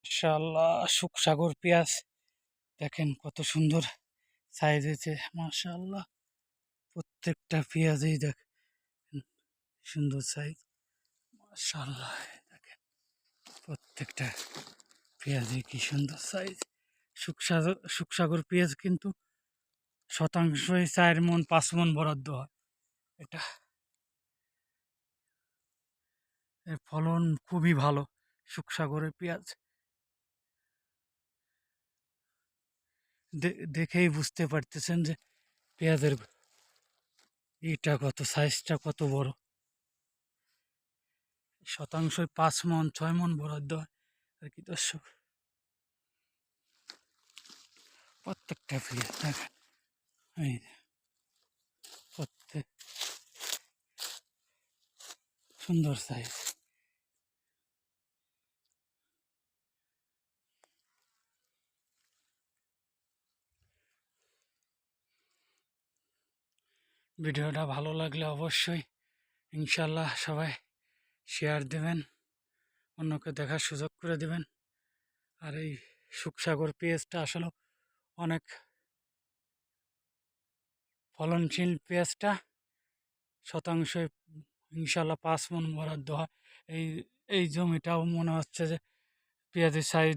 মাশাআল্লাহ, সুখসাগর পেঁয়াজ দেখেন কত সুন্দর সাইজ হয়েছে। মাশাআল্লাহ, প্রত্যেকটা পেঁয়াজেই দেখেন সুন্দর সাইজ। মাশাআল্লাহ, দেখেন প্রত্যেকটা পেঁয়াজে কি সুন্দর সাইজ। সুখসাগর পেঁয়াজ কিন্তু শতাংশই 4 মণ 5 মণ বরাদ্দ হয়। এটা এর ফলন খুবই ভালো সুখসাগরের পেঁয়াজ। দেখেই বুঝতে পারতেছেন যে পেঁয়াজের এটা কত, সাইজটা কত বড়। শতাংশই 5 মণ 6 মণ বরাদ্দ হয় আর কি দর্শক। প্রত্যেকটা পেঁয়াজ দেখেন, এই যে প্রত্যেক সুন্দর সাইজ। ভিডিওটা ভালো লাগলে অবশ্যই ইনশাল্লাহ সবাই শেয়ার দেবেন, অন্যকে দেখার সুযোগ করে দেবেন। আর এই সুখসাগর পেঁয়াজটা আসলে অনেক ফলনশীল পেঁয়াজটা, শতাংশে ইনশাল্লাহ 5 মণ বরাদ্দ হয়। এই এই জমিটাও মনে হচ্ছে যে পেঁয়াজের সাইজ